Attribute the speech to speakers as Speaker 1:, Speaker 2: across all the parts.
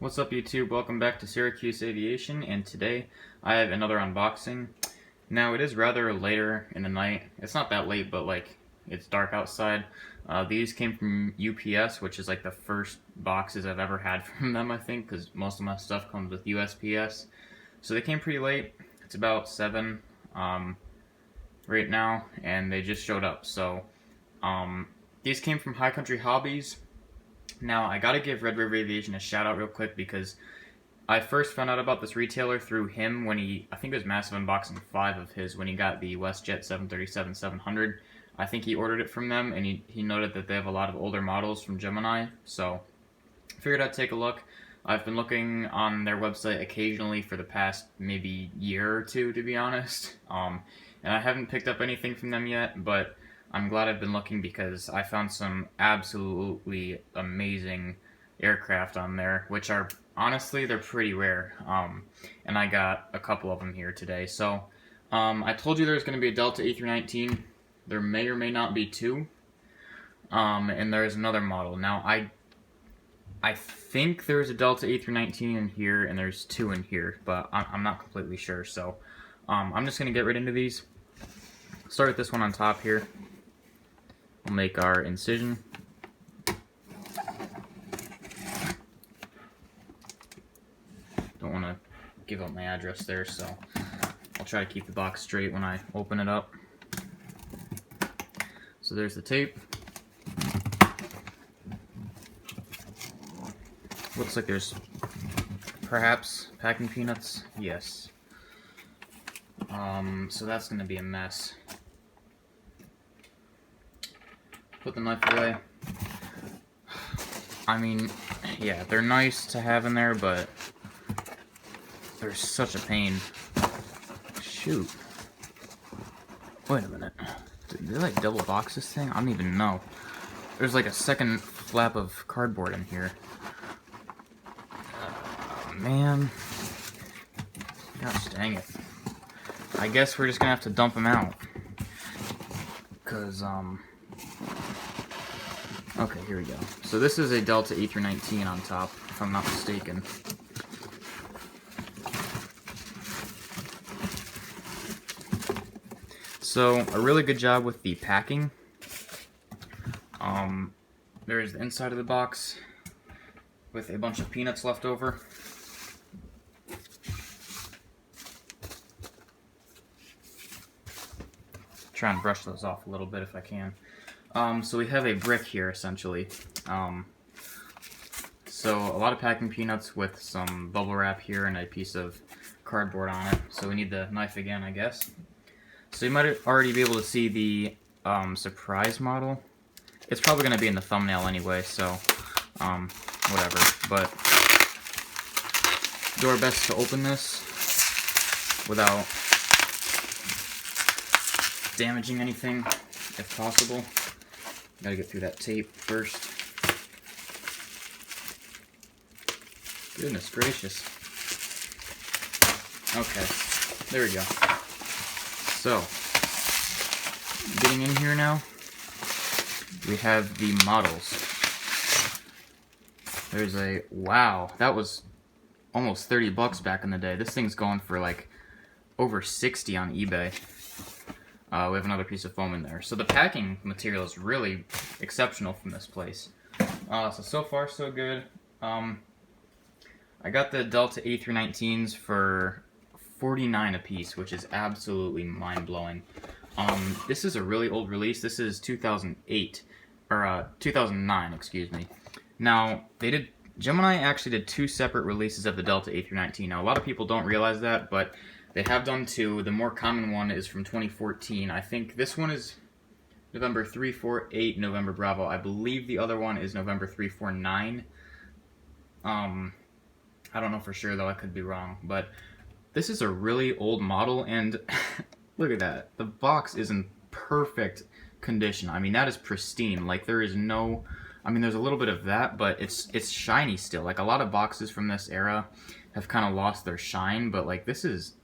Speaker 1: What's up YouTube? Welcome back to Syracuse Aviation, and today I have another unboxing. Now it is rather later in the night. It's not that late, but like it's dark outside. These came from UPS, which is like the first boxes I've ever had from them, I think, because most of my stuff comes with USPS. So they came pretty late. It's about 7 right now, and they just showed up. So these came from High Country Hobbies. Now, I gotta give Red River Aviation a shout out real quick because I first found out about this retailer through him when I think it was Massive Unboxing 5 of his, when he got the WestJet 737-700. I think he ordered it from them, and he noted that they have a lot of older models from Gemini, so I figured I'd take a look. I've been looking on their website occasionally for the past maybe year or two, to be honest, and I haven't picked up anything from them yet, but I'm glad I've been looking because I found some absolutely amazing aircraft on there, which are, honestly, they're pretty rare, and I got a couple of them here today. So, I told you there's going to be a Delta A319. There may or may not be two, and there's another model. Now, I think there's a Delta A319 in here, and there's two in here, but I'm not completely sure, so I'm just going to get right into these. Start with this one on top here. We'll make our incision. Don't want to give out my address there, so I'll try to keep the box straight when I open it up. So there's the tape. Looks like there's perhaps packing peanuts. Yes. So that's going to be a mess. Put the knife away. I mean, yeah, they're nice to have in there, but they're such a pain. Shoot. Wait a minute. Did they like double box this thing? I don't even know. There's like a second flap of cardboard in here. Man. Gosh dang it. I guess we're just gonna have to dump them out. Cause, okay, here we go. So this is a Delta A319 on top, if I'm not mistaken. So, a really good job with the packing. There's the inside of the box with a bunch of peanuts left over. Try and brush those off a little bit if I can. So we have a brick here, essentially. So a lot of packing peanuts with some bubble wrap here and a piece of cardboard on it. So we need the knife again, I guess. So you might already be able to see the surprise model. It's probably going to be in the thumbnail anyway, so whatever. But do our best to open this without damaging anything, if possible. Gotta get through that tape first. Goodness gracious. Okay, there we go. So, getting in here now, we have the models. There's a, wow, that was almost 30 bucks back in the day. This thing's going for like over 60 on eBay. We have another piece of foam in there. So the packing material is really exceptional from this place. So far so good. I got the Delta A319s for $49 a piece, which is absolutely mind-blowing. This is a really old release. This is 2008, or 2009, excuse me. Now, Gemini actually did two separate releases of the Delta A319. Now, a lot of people don't realize that, but they have done two. The more common one is from 2014. I think this one is November 348, November Bravo. I believe the other one is November 349. I don't know for sure, though. I could be wrong. But this is a really old model, and look at that. The box is in perfect condition. I mean, that is pristine. Like, there is no... I mean, there's a little bit of that, but it's shiny still. Like, a lot of boxes from this era have kind of lost their shine, but, like, this is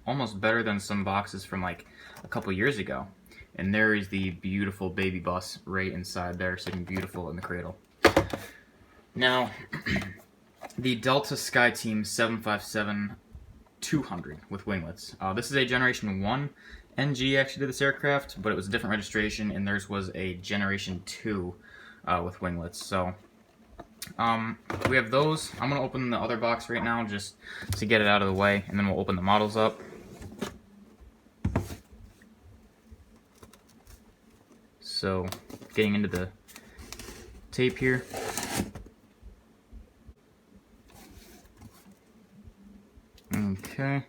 Speaker 1: almost better than some boxes from, like, a couple years ago. And there is the beautiful baby bus right inside there, sitting beautiful in the cradle. Now, the Delta SkyTeam 757-200 with winglets. This is a Generation 1 NG actually did this aircraft, but it was a different registration, and theirs was a Generation 2 with winglets. So we have those. I'm going to open the other box right now just to get it out of the way, and then we'll open the models up. So, getting into the tape here. Okay.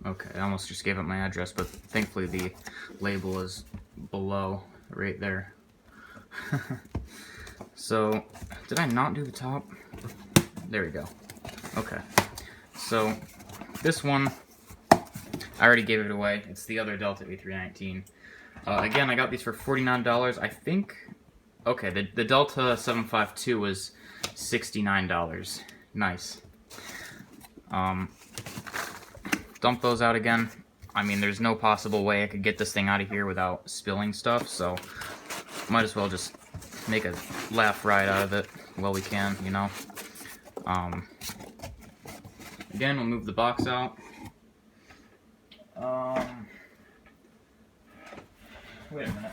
Speaker 1: Okay, I almost just gave up my address, but thankfully the label is below, right there. So, did I not do the top? There we go. Okay. So, this one, I already gave it away. It's the other Delta A319. Again, I got these for $49. I think... Okay, the Delta 752 was $69. Nice. Dump those out again. I mean, there's no possible way I could get this thing out of here without spilling stuff, so might as well just make a laugh ride out of it while we can, you know. Again, we'll move the box out. Wait a minute.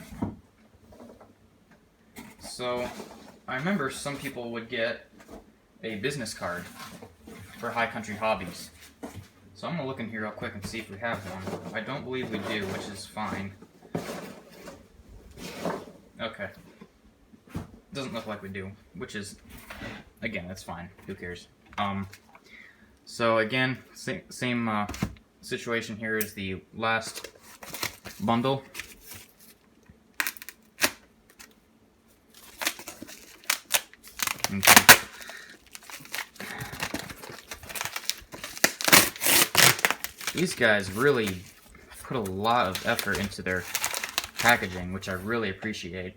Speaker 1: So, I remember some people would get a business card for High Country Hobbies. So I'm going to look in here real quick and see if we have one. I don't believe we do, which is fine. Okay. Doesn't look like we do, which is, again, that's fine. Who cares? So again, same situation here as the last bundle. Okay. These guys really put a lot of effort into their packaging, which I really appreciate.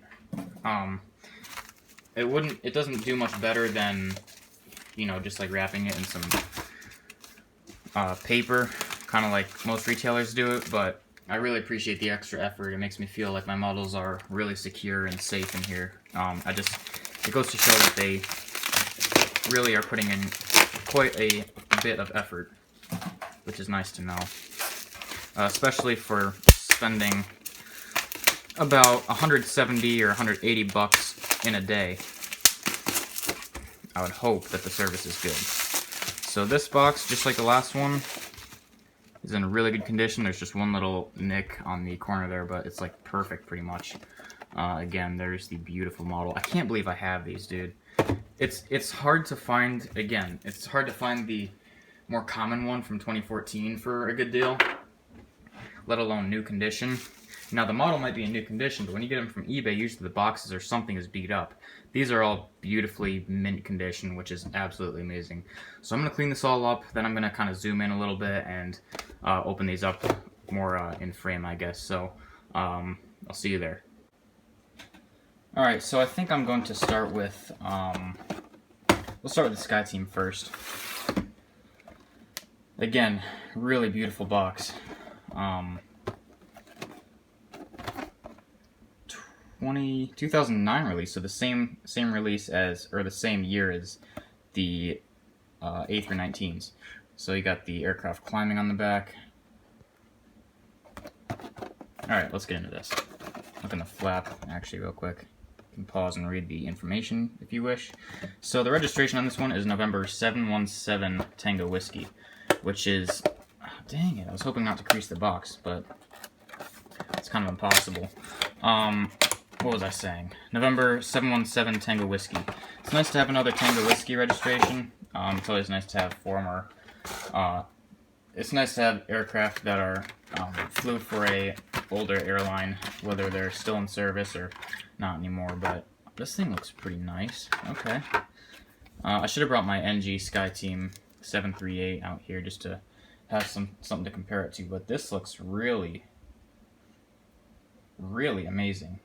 Speaker 1: It doesn't do much better than, you know, just like wrapping it in some paper, kind of like most retailers do it, but I really appreciate the extra effort. It makes me feel like my models are really secure and safe in here. It goes to show that they really are putting in quite a bit of effort, which is nice to know. Especially for spending about 170 or 180 bucks in a day. I would hope that the service is good. So this box, just like the last one, is in really good condition. There's just one little nick on the corner there, but it's like perfect pretty much. Again, there's the beautiful model. I can't believe I have these, dude. It's hard to find, again, it's hard to find the more common one from 2014 for a good deal, let alone new condition. Now, the model might be in new condition, but when you get them from eBay, usually the boxes or something is beat up. These are all beautifully mint condition, which is absolutely amazing. So I'm going to clean this all up, then I'm going to kind of zoom in a little bit and open these up more in frame, I guess. So I'll see you there. Alright, so I think I'm going to start with, we'll start with the SkyTeam first. Again, really beautiful box. 2009 release, so the same release as, or the same year as the A319s. So you got the aircraft climbing on the back. Alright, let's get into this. Look in the flap, actually, real quick. You can pause and read the information if you wish. So the registration on this one is November 717 Tango Whiskey, which is, oh, dang it, I was hoping not to crease the box, but it's kind of impossible. What was I saying? November 717 Tango Whiskey. It's nice to have another Tango Whiskey registration. It's always nice to have former. It's nice to have aircraft that are flew for a older airline, whether they're still in service or not anymore. But this thing looks pretty nice. Okay. I should have brought my NG SkyTeam 738 out here just to have something to compare it to. But this looks really, really amazing.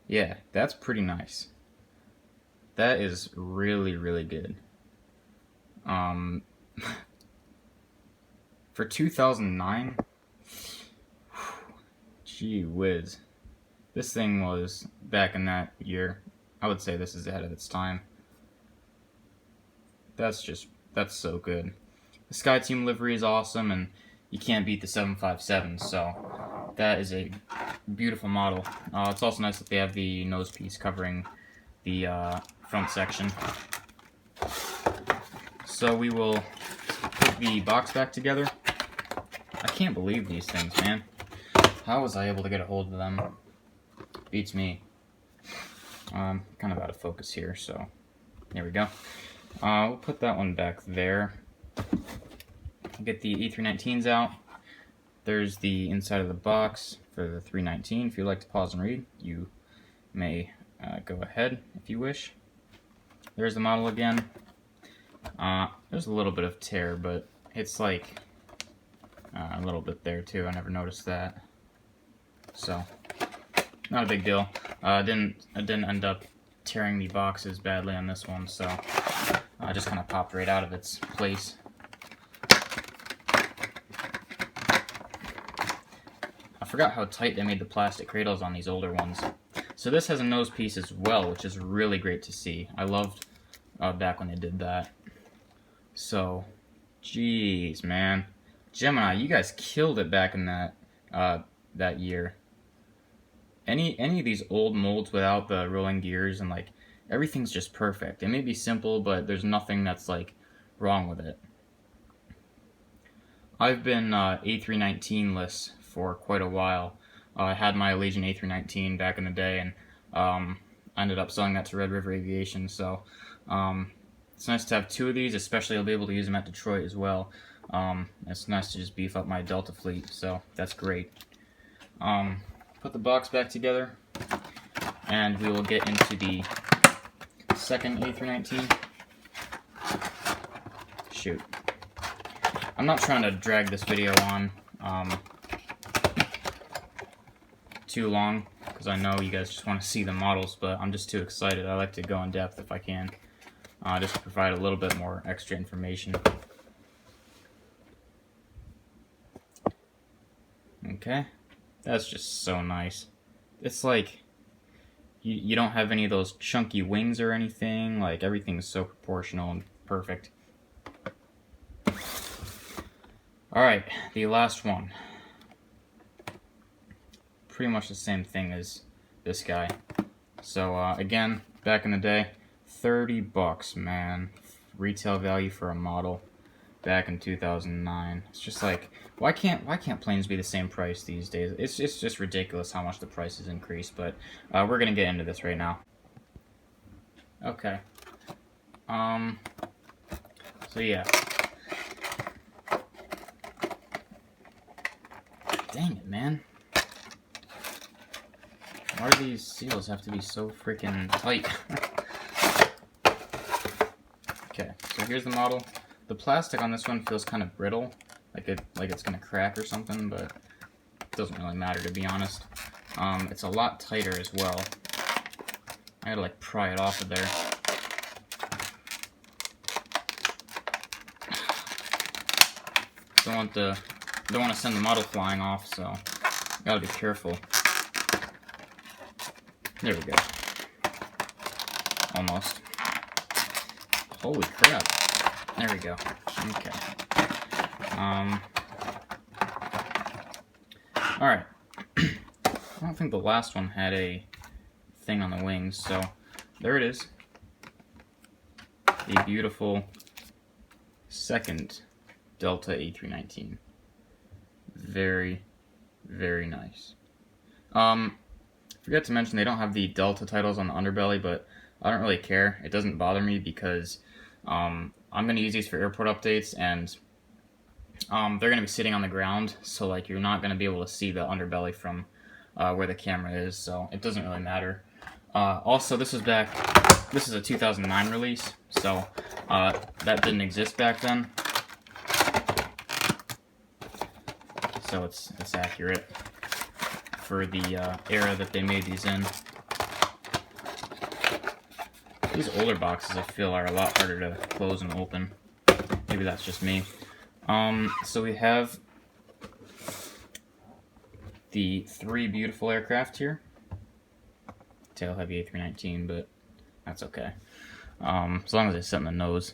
Speaker 1: Yeah, that's pretty nice. That is really, really good. For 2009, Gee whiz. This thing was, back in that year, I would say this is ahead of its time. That's so good. The Sky Team livery is awesome, and you can't beat the 757, so that is a beautiful model. It's also nice that they have the nose piece covering the front section. So we will put the box back together. I can't believe these things, man. How was I able to get a hold of them? Beats me. Kind of out of focus here, so there we go. We'll put that one back there. Get the A319s out. There's the inside of the box for the 319. If you'd like to pause and read, you may go ahead if you wish. There's the model again. There's a little bit of tear, but it's like a little bit there too. I never noticed that. So, not a big deal. I didn't end up tearing the boxes badly on this one, so I just kind of popped right out of its place. I forgot how tight they made the plastic cradles on these older ones. So this has a nose piece as well, which is really great to see. I loved back when they did that. So, jeez, man. Gemini, you guys killed it back in that year. Any of these old molds without the rolling gears and like everything's just perfect. It may be simple, but there's nothing that's like wrong with it. I've been A319-less for quite a while. I had my Legion A319 back in the day, and I ended up selling that to Red River Aviation. So it's nice to have two of these, especially I'll be able to use them at Detroit as well. It's nice to just beef up my Delta fleet, so that's great. Put the box back together, and we will get into the second A319. Shoot. I'm not trying to drag this video on too long, because I know you guys just want to see the models, but I'm just too excited. I like to go in depth if I can, just to provide a little bit more extra information. Okay, that's just so nice. It's like you don't have any of those chunky wings or anything. Like, everything's so proportional and perfect. Alright, the last one. Pretty much the same thing as this guy. So, again, back in the day, $30, man. Retail value for a model back in 2009. It's just like, why can't planes be the same price these days? It's just ridiculous how much the price has increased, but we're gonna get into this right now. Okay. So yeah. Dang it, man. Why do these seals have to be so freaking tight? Okay, so here's the model. The plastic on this one feels kind of brittle, like it's gonna crack or something, but it doesn't really matter, to be honest. It's a lot tighter as well. I gotta like pry it off of there. Don't want to send the model flying off, so gotta be careful. There we go. Almost. Holy crap. There we go. Okay. Alright. I don't think the last one had a thing on the wings, so there it is. The beautiful second Delta A319. Very, very nice. Forgot to mention they don't have the Delta titles on the underbelly, but I don't really care. It doesn't bother me because I'm going to use these for airport updates, and they're going to be sitting on the ground, so like you're not going to be able to see the underbelly from where the camera is, so it doesn't really matter. Also, this is a 2009 release, so that didn't exist back then. So it's accurate for the era that they made these in. These older boxes, I feel, are a lot harder to close and open. Maybe that's just me. So we have the three beautiful aircraft here. Tail heavy A319, but that's okay. As long as they sit in the nose.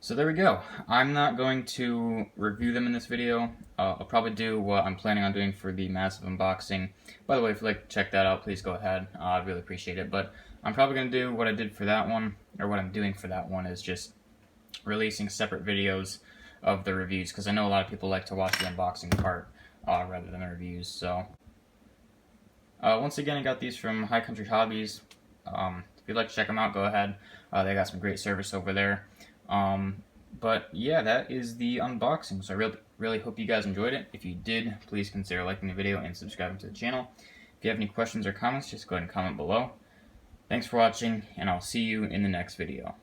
Speaker 1: So there we go. I'm not going to review them in this video. I'll probably do what I'm planning on doing for the massive unboxing. By the way, if you'd like to check that out, please go ahead. I'd really appreciate it. But I'm probably going to do what I did for that one, or what I'm doing for that one, is just releasing separate videos of the reviews, because I know a lot of people like to watch the unboxing part rather than the reviews. So once again, I got these from High Country Hobbies. If you'd like to check them out, go ahead. They got some great service over there. But yeah, that is the unboxing. So I really hope you guys enjoyed it. If you did, please consider liking the video and subscribing to the channel. If you have any questions or comments, just go ahead and comment below. Thanks for watching, and I'll see you in the next video.